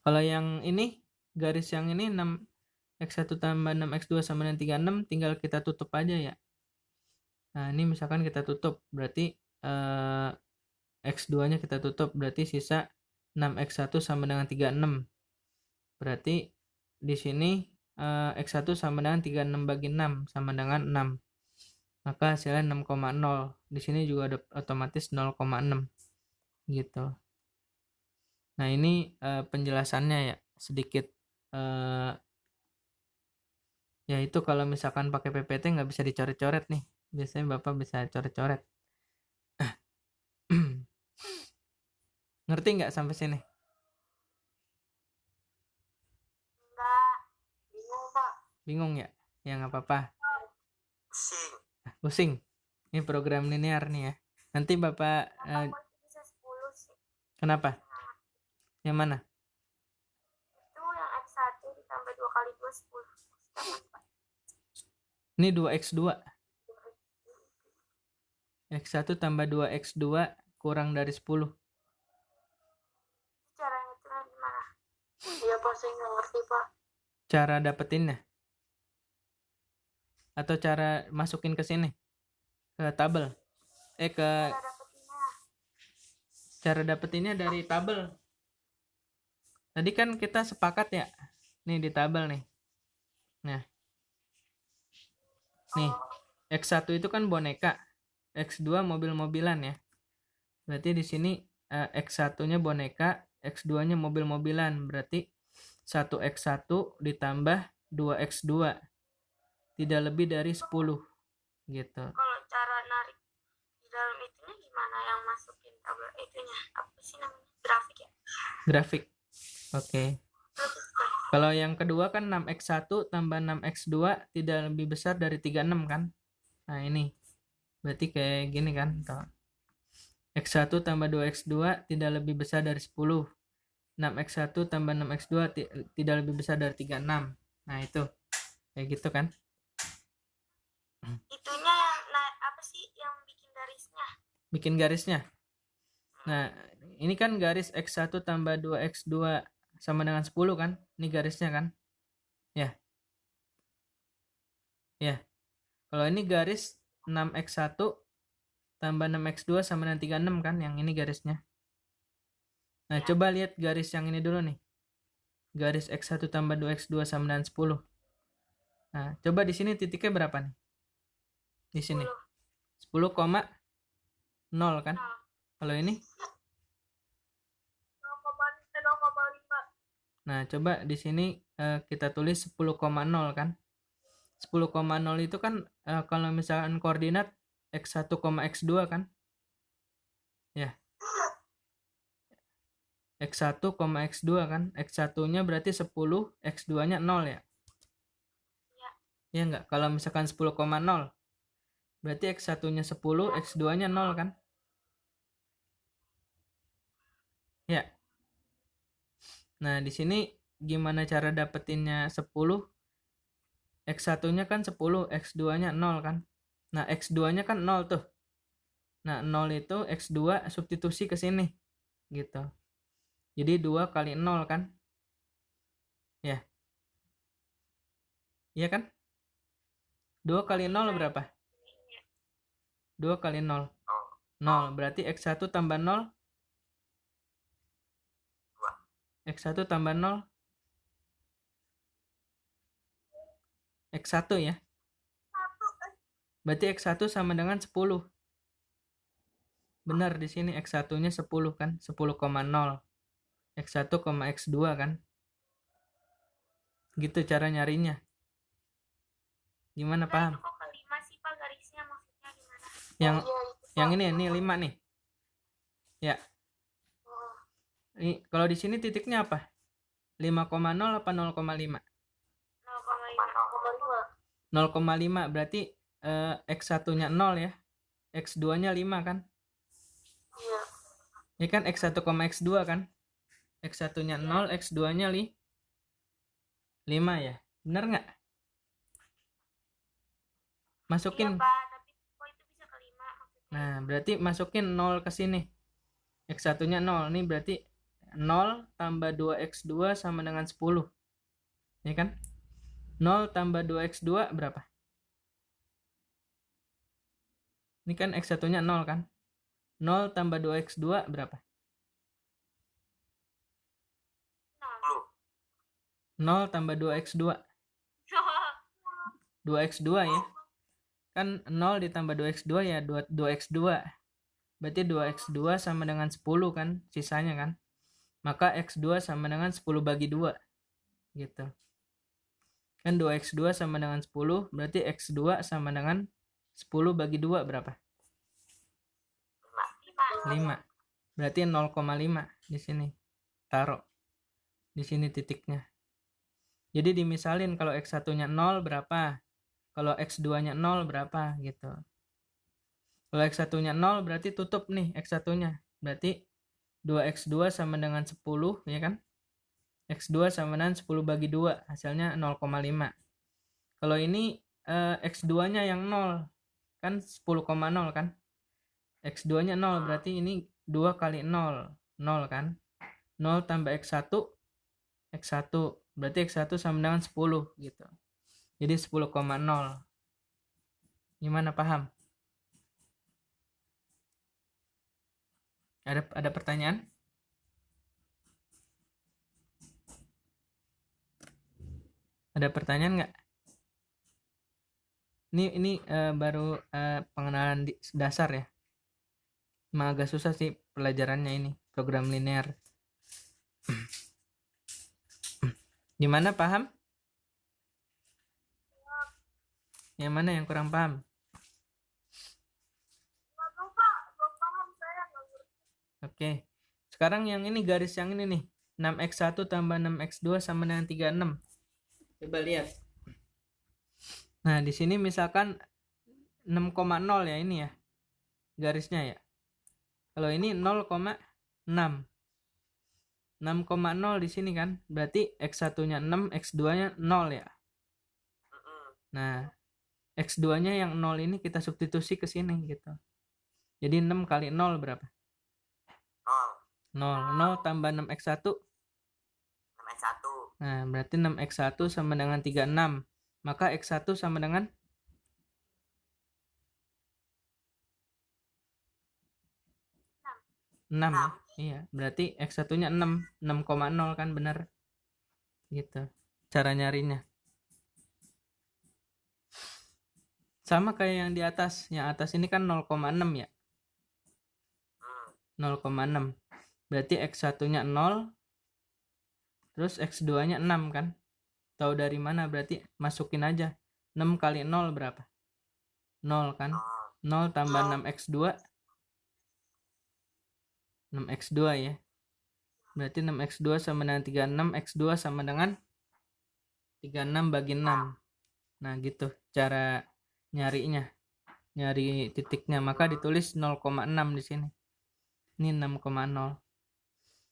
Kalau yang ini, garis yang ini 6x1 tambah 6x2 sama dengan 36, tinggal kita tutup aja ya. Nah, ini misalkan kita tutup, berarti X2-nya kita tutup, berarti sisa 6x1 sama dengan 36. Berarti di sini X1 sama dengan 36 bagi 6 sama dengan 6. Maka hasilnya 6,0. Di sini juga ada otomatis 0,6 gitu. Nah, ini penjelasannya ya, sedikit ya itu kalau misalkan pakai PPT nggak bisa dicoret-coret nih. Biasanya Bapak bisa coret-coret. Ngerti nggak sampai sini? Enggak. Bingung, Pak. Bingung ya? Ya nggak apa-apa. Pusing. Pusing. Ini program linear nih ya. Nanti Bapak Kenapa masih bisa 10 sih? kenapa? Yang mana? Itu yang X1 ditambah 2 kali 2, 10. Ini 2x2. X1 tambah 2x2 kurang dari 10. Caranya itu gimana? Iya, Pak, saya nggak ngerti, Pak. Cara dapetinnya? Atau cara masukin ke sini? Ke tabel? Cara dapetinnya dari tabel. Tadi kan kita sepakat ya. Nih di tabel nih. Nah. Nih. X1 itu kan boneka. X2 mobil-mobilan ya. Berarti di sini X1-nya boneka, X2-nya mobil-mobilan. Berarti 1x1 ditambah 2x2. Tidak lebih dari 10. Gitu. Kalau cara narik di dalam itunya gimana, yang masukin tabel itunya? Apa sih namanya? Grafik ya? Grafik. Oke. Kalau yang kedua kan 6x1 tambah 6x2 tidak lebih besar dari 36 kan? Nah, ini. Berarti kayak gini kan? X1 tambah 2x2 tidak lebih besar dari 10. 6x1 tambah 6x2 tidak lebih besar dari 36. Nah, itu. Kayak gitu kan? Itunya yang apa sih yang bikin garisnya? Bikin garisnya. Nah, ini kan garis X1 tambah 2x2 sama dengan 10 kan? Ini garisnya kan? Ya. Ya. Kalau ini garis 6x1 tambah 6x2 sama dengan 36 kan? Yang ini garisnya. Nah, coba lihat garis yang ini dulu nih. Garis X1 tambah 2x2 sama dengan 10. Nah, coba di sini titiknya berapa nih? Di sini. 10,0 kan? Kalau ini? 0,0 Nah, coba di sini kita tulis 10,0 kan. 10,0 itu kan kalau misalkan koordinat x1, x2 kan. Ya, x1, x2 kan. X1-nya berarti 10, x2-nya 0 ya. Iya. Ya enggak? Kalau misalkan 10,0 berarti x1-nya 10, x2-nya 0 kan? Ya. Nah, di sini gimana cara dapetinnya 10? X1-nya kan 10, x2-nya 0 kan? Nah, x2-nya kan 0 tuh. Nah, 0 itu x2 substitusi ke sini. Gitu. Jadi 2 kali 0 kan? Ya. Iya kan? 2 kali 0 berapa? 2 kali 0. 0. Berarti x1 tambah 0. X1 tambah 0. X1 ya. Berarti x1 sama dengan 10. Benar di sini x1-nya 10 kan? 10,0. X1, x2 kan? Gitu cara nyarinya. Gimana, paham? Itu kok ke 5 sih Pak garisnya, maksudnya gimana? Yang ini 5 nih. Ya. Ini kalau di sini titiknya apa? 5,0 apa 0,5? 0,5 berarti x1-nya 0 ya. X2-nya 5 kan? Iya. Ini kan x1, x2 kan? X1-nya 0, x2-nya 5 ya. Bener nggak? Masukin. Iya Pak, tapi kok itu bisa ke 5 maksudnya? Nah, berarti masukin 0 ke sini. X1-nya 0. Ini berarti 0 tambah 2x2 sama dengan 10. Ya kan? 0 tambah 2x2 berapa? Ini kan x1-nya 0 kan? 0 tambah 2x2 berapa? 0 tambah 2x2. 2x2 ya. Kan 0 ditambah 2x2 ya 2x2. Berarti 2x2 sama dengan 10 kan sisanya kan. Maka x2 sama dengan 10 bagi 2. Gitu. Kan 2x2 sama dengan 10, berarti x2 sama dengan 10 bagi 2 berapa? 5. Berarti 0,5 di sini. Taruh. Di sini titiknya. Jadi dimisalin kalau x1-nya 0 berapa? Kalau x2-nya 0 berapa gitu. Kalau x1-nya 0 berarti tutup nih x1-nya. Berarti 2x2 sama dengan 10 ya kan? X2 sama dengan 10 bagi 2 hasilnya 0,5. Kalau ini x2-nya yang 0 kan 10,0 kan? X2-nya 0 berarti ini 2 kali 0 0 kan? 0 tambah x1 x1 berarti x1 sama dengan 10 gitu. Jadi 10,0. Gimana, paham? Ada pertanyaan? Ada pertanyaan nggak? Ini baru pengenalan dasar ya. Emang agak susah sih pelajarannya ini, program linear. Gimana, paham? Yang mana yang kurang paham? Belum paham saya. Oke. Sekarang yang ini garis yang ini nih. 6x1 tambah 6x2 sama dengan 36. Coba lihat. Nah, di sini misalkan 6,0 ya ini ya. Garisnya ya. Kalau ini 0,6. 6,0 di sini kan. Berarti x1-nya 6, x2-nya 0 ya. Nah, x2-nya yang 0 ini kita substitusi ke sini gitu. Jadi 6 kali 0 berapa? 0. 0 tambah 6x1. 6x1. Nah, berarti 6x1 sama dengan 36. Maka x1 sama dengan 6 ya. Iya, berarti x1-nya 6. 6,0 kan benar. Gitu. Cara nyarinya. Sama kayak yang di atas. Yang atas ini kan 0,6 ya. 0,6. Berarti x1-nya 0. Terus X2 nya 6 kan. Tahu dari mana? Berarti masukin aja. 6 kali 0 berapa? 0 kan. 0 tambah 6x2. 6x2 ya. Berarti 6x2 sama dengan 36. X2 sama dengan 36 bagi 6. Nah gitu cara nyarinya. Nyari titiknya. Maka ditulis 0,6 di sini. Ini 6,0.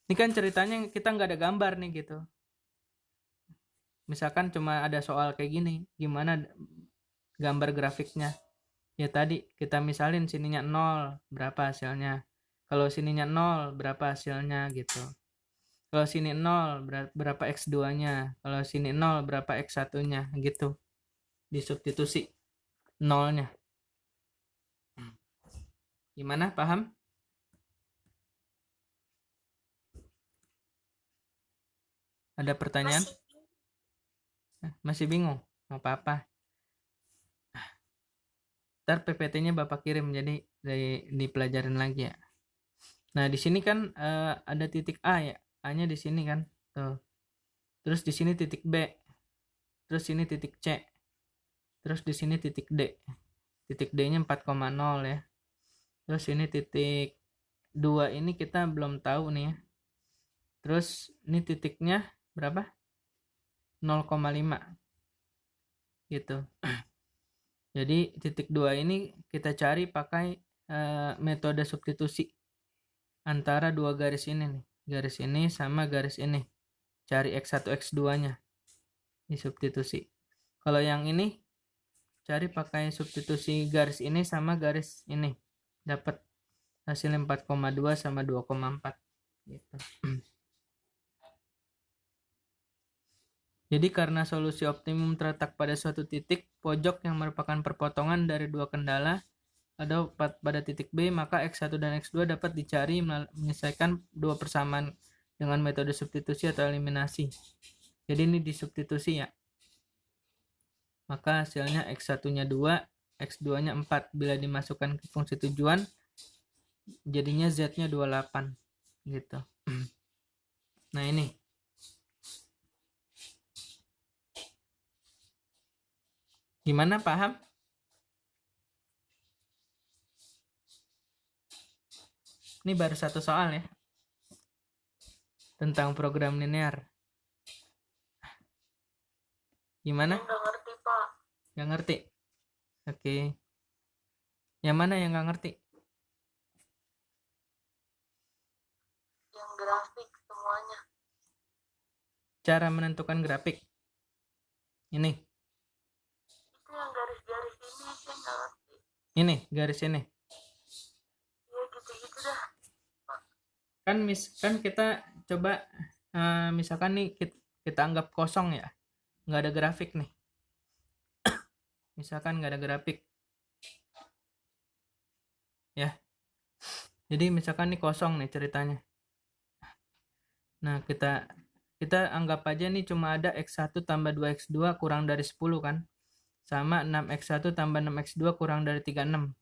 Ini kan ceritanya kita nggak ada gambar nih gitu. Misalkan cuma ada soal kayak gini, gimana gambar grafiknya? Ya tadi kita misalin sininya 0, berapa hasilnya? Kalau sininya 0, berapa hasilnya gitu. Kalau sini 0, berapa X2-nya? Kalau sini 0, berapa X1-nya gitu. Disubstitusi 0-nya. Gimana? Paham? Ada pertanyaan? Masih bingung? Nggak apa-apa. Ntar PPT-nya Bapak kirim, jadi dipelajarin lagi ya. Nah, di sini kan ada titik A ya. A-nya di sini kan. Tuh. Terus di sini titik B. Terus ini titik C. Terus di sini titik D. Titik D-nya 4,0 ya. Terus ini titik 2 ini kita belum tahu nih ya. Terus ini titiknya berapa? 0,5 gitu. Jadi titik 2 ini kita cari pakai metode substitusi antara dua garis ini nih. Garis ini sama garis ini. Cari X1 X2-nya. Disubstitusi. Kalau yang ini cari pakai substitusi garis ini sama garis ini. Dapat hasil 4,2 sama 2,4 gitu. Jadi karena solusi optimum terletak pada suatu titik pojok yang merupakan perpotongan dari dua kendala atau pada titik B, maka X1 dan X2 dapat dicari menyelesaikan dua persamaan dengan metode substitusi atau eliminasi. Jadi ini disubstitusi ya. Maka hasilnya X1-nya 2, X2-nya 4. Bila dimasukkan ke fungsi tujuan, jadinya Z-nya 28 gitu. Nah ini. Gimana, paham? Ini baru satu soal ya. Tentang program linear. Gimana? Nggak ngerti, Pak. Nggak ngerti? Oke. Yang mana yang nggak ngerti? Yang grafik semuanya. Cara menentukan grafik. Ini. Itu yang garis-garis ini saya nggak ngerti. Ini garis ini. Ya gitu-gitu dah. Kan kita coba misalkan nih kita anggap kosong ya. Nggak ada grafik nih. Misalkan nggak ada grafik. Ya. Jadi misalkan nih kosong nih ceritanya. Nah, kita anggap aja nih cuma ada X1 tambah 2X2 kurang dari 10 kan. Sama 6X1 tambah 6X2 kurang dari 36.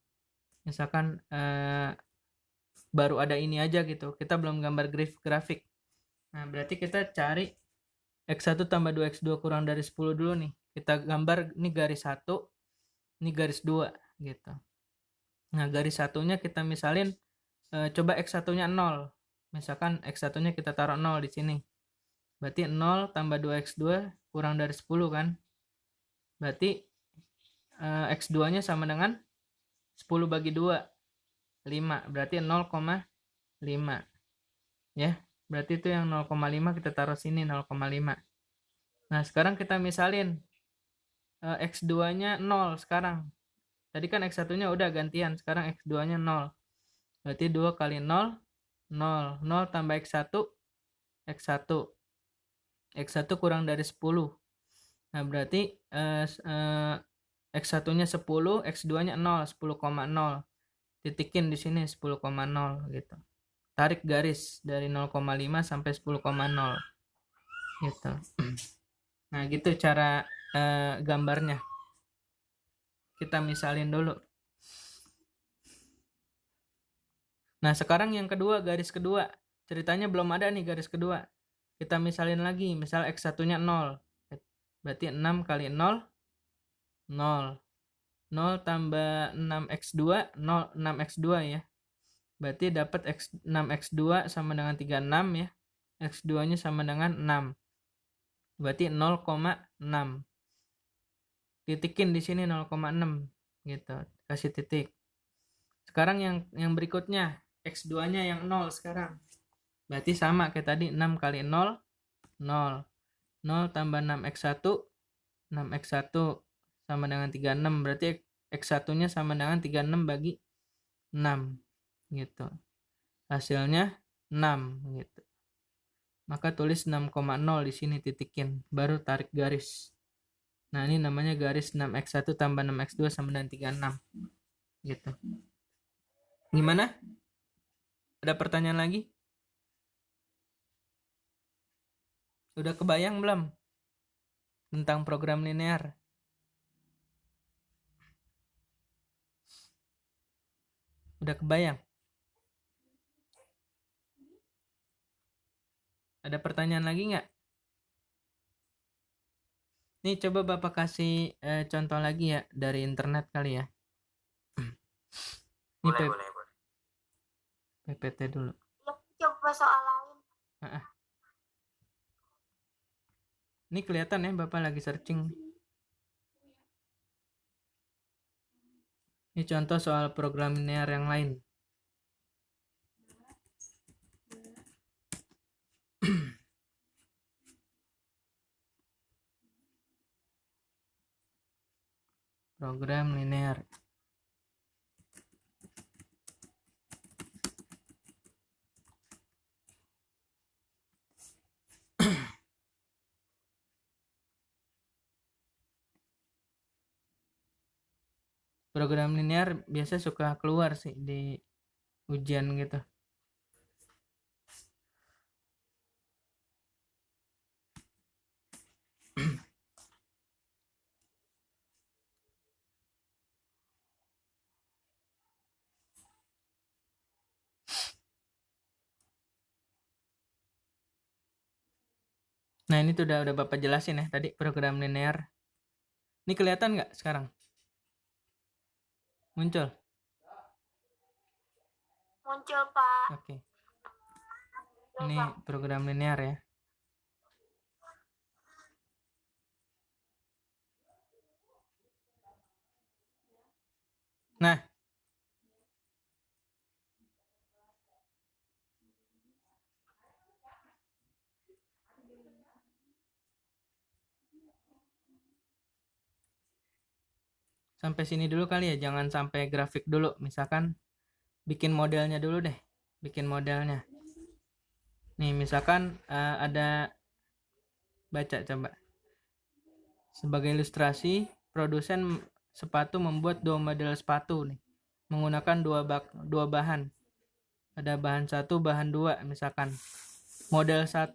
Misalkan baru ada ini aja gitu. Kita belum gambar grafik. Nah, berarti kita cari X1 tambah 2X2 kurang dari 10 dulu nih. Kita gambar ini garis 1, ini garis 2 gitu. Nah, garis satunya kita misalin coba X1-nya 0. Misalkan X1-nya kita taruh 0 di sini. Berarti 0 tambah 2X2 kurang dari 10 kan. Berarti X2-nya sama dengan 10 bagi 2. 5. Berarti 0,5. Ya. Berarti itu yang 0,5 kita taruh sini 0,5. Nah, sekarang kita misalin X2-nya 0 sekarang. Tadi kan X1-nya udah gantian. Sekarang X2-nya 0. Berarti 2 kali 0, 0. 0 tambah X1, X1. X1 kurang dari 10. Nah, berarti X1-nya 10, X2-nya 0, 10,0. Titikin di sini 10,0 gitu. Tarik garis dari 0,5 sampai 10,0 gitu. Nah, gitu cara gambarnya. Kita misalin dulu. Nah, sekarang yang kedua, garis kedua. Ceritanya belum ada nih garis kedua. Kita misalin lagi, misal X1 nya 0, berarti 6 kali 0 0, 0 tambah 6x2 0, 6x2 ya, berarti dapat 6x2 sama dengan 36 ya, x2 nya sama dengan 6, berarti 0,6, titikin di sini 0,6 gitu, kasih titik. Sekarang yang berikutnya x2 nya yang 0 sekarang, berarti sama kayak tadi, 6 kali 0 0, 0 tambah 6x1 6x1 sama dengan 36, berarti x1 nya sama dengan 36 bagi 6 gitu, hasilnya 6 gitu. Maka tulis 6,0 di sini, titikin, baru tarik garis. Nah, ini namanya garis 6x1 tambah 6x2 sama dengan 36 gitu. Gimana? Ada pertanyaan lagi? Udah kebayang belum tentang program linear? Udah kebayang? Ada pertanyaan lagi nggak? Nih coba Bapak kasih contoh lagi ya dari internet kali ya. Ini Boleh. PPT dulu. Coba soal lain. Ini kelihatan ya Bapak lagi searching. Ini contoh soal program linear yang lain. Program linear. Program linear biasa suka keluar sih di ujian gitu. Nah, ini tuh udah Bapak jelasin ya tadi program linear. Ini kelihatan nggak sekarang? Muncul? Muncul, Pak. Oke. Ini program linear ya. Nah, sampai sini dulu kali ya, jangan sampai grafik dulu. Misalkan bikin modelnya dulu deh, bikin modelnya. Nih, misalkan ada, baca coba. Sebagai ilustrasi, produsen sepatu membuat 2 model sepatu nih, menggunakan dua bahan. Ada bahan 1, bahan 2 misalkan. Model 1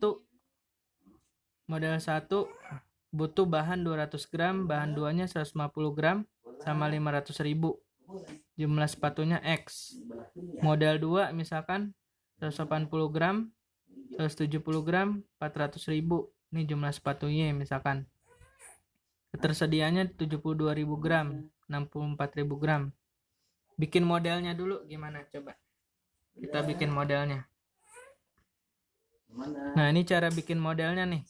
butuh bahan 200 gram, bahan 2-nya 150 gram sama 500.000. Jumlah sepatunya X. Model 2 misalkan 180 gram, 170 gram, 400.000. Ini jumlah sepatu Y misalkan. Ketersediaannya 72.000 gram, 64.000 gram. Bikin modelnya dulu gimana coba? Kita bikin modelnya. Nah, ini cara bikin modelnya nih.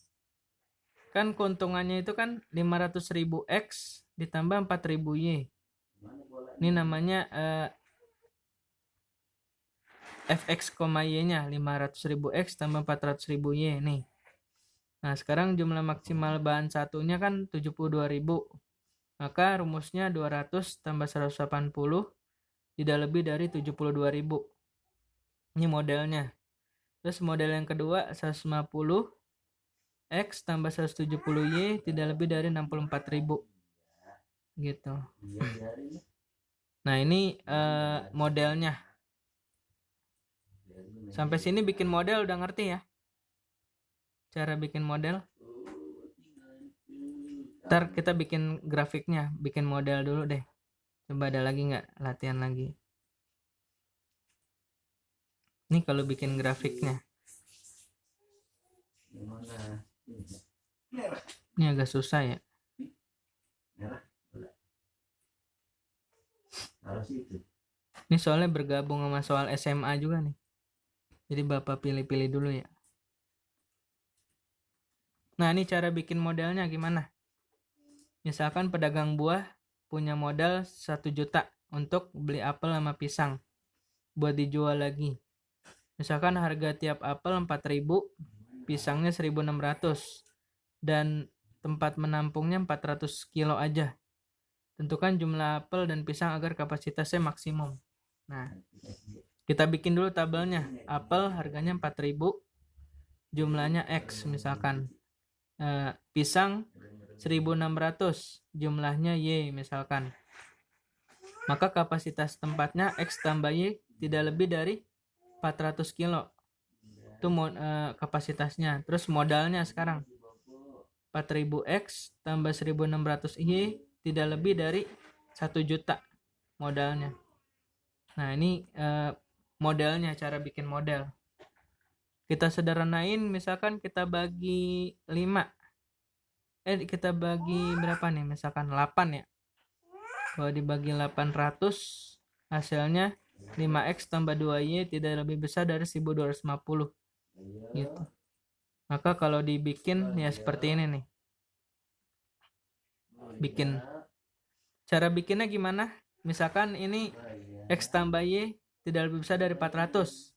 Kan keuntungannya itu kan 500.000 X ditambah 4.000 Y. Ini namanya fx, y-nya 500.000 X tambah 400.000 Y nih. Nah, sekarang jumlah maksimal bahan satunya kan 72.000. Maka rumusnya 200 tambah 180 tidak lebih dari 72.000. Ini modelnya. Terus model yang kedua 150 X tambah 170 Y tidak lebih dari 64.000. Gitu. Nah, ini modelnya. Sampai sini bikin model udah ngerti ya? Cara bikin model. Ntar kita bikin grafiknya, bikin model dulu deh. Coba ada lagi nggak latihan lagi? Ini kalau bikin grafiknya. Ini agak susah ya. Ini soalnya bergabung sama soal SMA juga nih. Jadi Bapak pilih-pilih dulu ya. Nah, ini cara bikin modelnya gimana? Misalkan pedagang buah punya modal 1 juta untuk beli apel sama pisang buat dijual lagi. Misalkan harga tiap apel 4.000, pisangnya 1.600 dan tempat menampungnya 400 kilo aja. Tentukan jumlah apel dan pisang agar kapasitasnya maksimum. Nah, kita bikin dulu tabelnya. Apel harganya 4.000, jumlahnya X misalkan. Pisang 1.600, jumlahnya Y misalkan. Maka kapasitas tempatnya X tambah Y tidak lebih dari 400 kilo. Itu kapasitasnya. Terus modalnya sekarang 4.000 X tambah 1.600 Y tidak lebih dari 1 juta modalnya. Nah, ini modelnya, cara bikin model. Kita sederhanain, misalkan kita bagi 5. Kita bagi berapa nih? Misalkan 8 ya. Kalau dibagi 800, hasilnya 5X tambah 2Y tidak lebih besar dari 1.250. Gitu. Maka kalau dibikin ya seperti ini nih. Cara bikinnya gimana? Misalkan ini X tambah Y tidak lebih besar dari 400.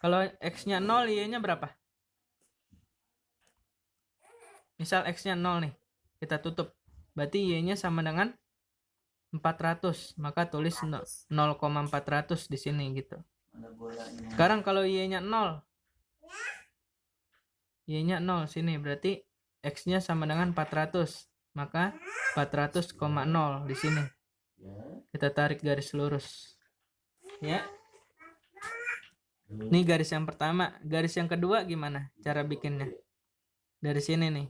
Kalau X-nya 0, Y-nya berapa? Misal X-nya 0 nih, kita tutup. Berarti Y-nya sama dengan 400. Maka tulis 0,400 di sini gitu. Sekarang kalau Y-nya 0. Y-nya 0 sini, berarti X-nya sama dengan 400. Maka 400,0 di sini. Kita tarik garis lurus. Ya. Ini garis yang pertama. Garis yang kedua gimana cara bikinnya? Dari sini nih.